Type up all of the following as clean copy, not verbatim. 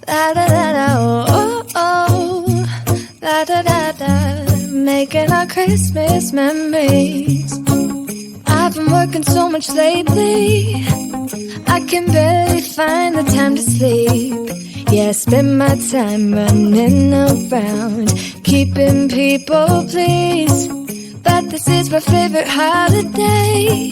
La da da da, oh oh oh. La da da da, making our Christmas memories. I've been working so much lately, I can barely find the time to sleep. Yeah, I spend my time running around, keeping people pleased. But this is my favorite holiday.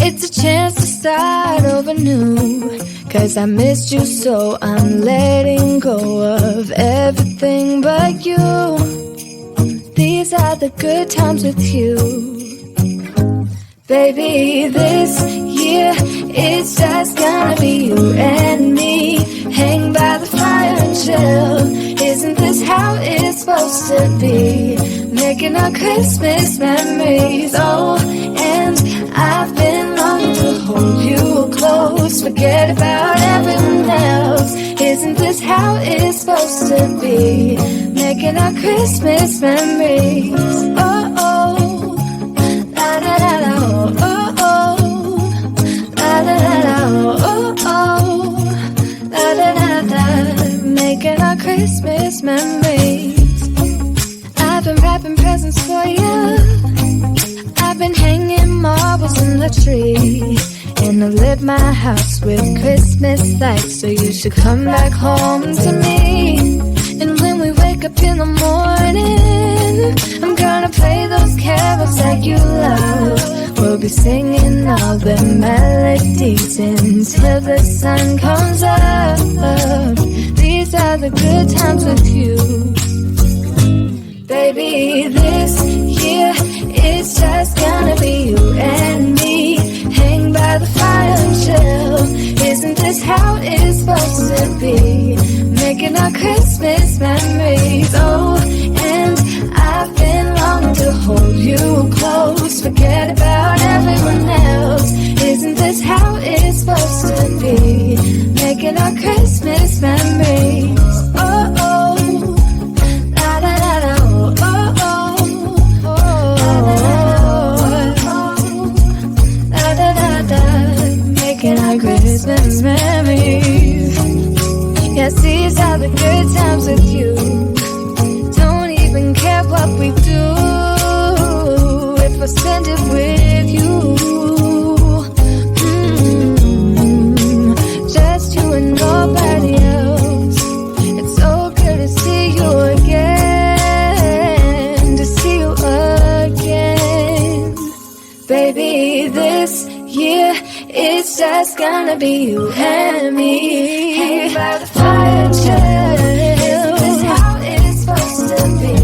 It's a chance to start over new. Cause I missed you so I'm letting go of everything but you. These are the good times with you. Baby, this year it's just gonna be you and me. Hang by the fire and chill. Isn't this how it's supposed to be? Making our Christmas memories. Oh, and I've been longing to hold you close. Forget about everyone else. Isn't this how it's supposed to be? Making our Christmas memories. Oh, oh. La da da da, oh, oh. La da da da, oh, oh. La da da da, making our Christmas memories. I've been wrapping presents for you. I've been hanging marbles in the tree. And I lit my house with Christmas lights. So you should come back home to me. And when we wake up in the morning, I'm gonna play those carols that you love. We'll be singing all the melodies until the sun comes up. These are the good times with you. Baby, this year it's just gonna be you and me. Hang by the fire and chill. Isn't this how it's supposed to be? Making our Christmas memories. Oh, and I've been longing to hold you close. Forget about everyone else. Isn't this how it's supposed to be? Making our Christmas memories. Oh, oh. La da da da, oh, oh, oh. La da da da, making our Christmas memories. Yes, these are the good times with you. Don't even care what we do if I spend it with you. Just you and nobody else. It's so good to see you again, to see you again. Baby, this year it's just gonna be you and me. Hang by the fire and chill. Isn't this how it's supposed to be?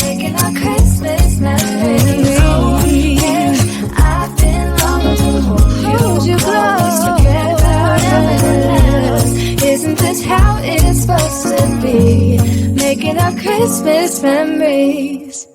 Making our Christmas memories. Oh, yeah. I've been longing to hold you close. Forget about everyone else. Isn't this how it's supposed to be? Making our Christmas memories.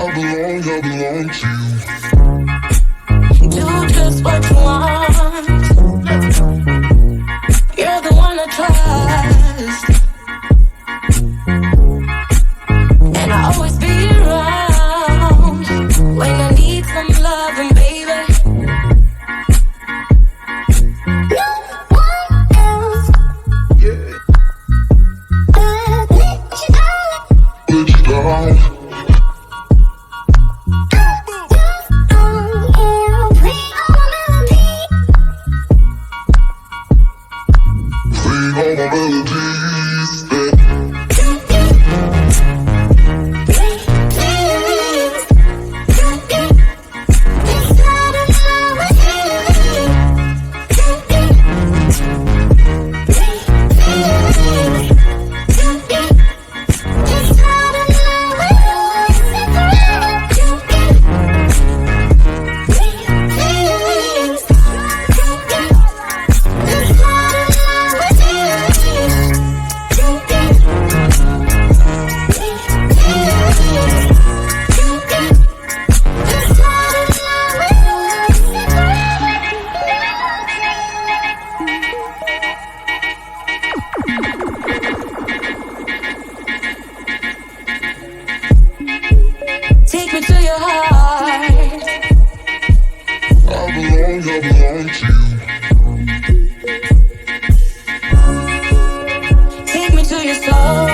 belong to you. Do just what you want. You're the one I trust, and I'll always be around when I need some loving, baby. No one else could let you down. Let you down. All the melodies that take me to your heart. I belong to you. Take me to your soul.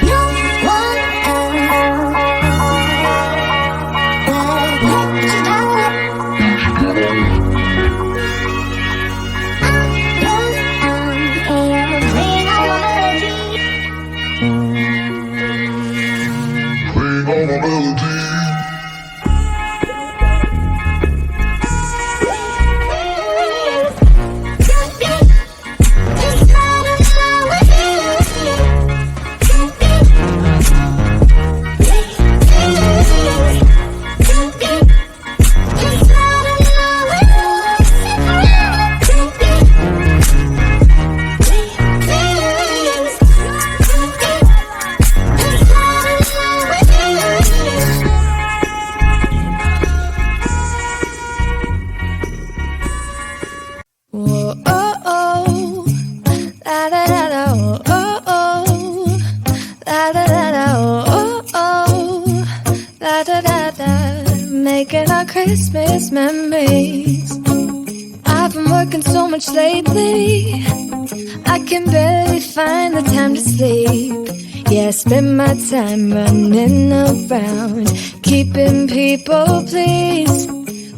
No one else will let you down. Playing all the melodies. Whoa, oh, oh, la da da da, oh, oh, la da da da, oh, oh, la da da da, making our Christmas memories. I've been working so much lately, I can barely find the time to sleep. Yeah, I spend my time running around, keeping people pleased.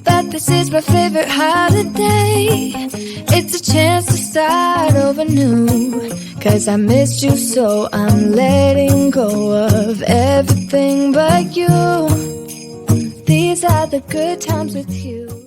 But this is my favorite holiday. It's a chance to start over new. 'Cause I missed you, so I'm letting go of everything but you. These are the good times with you.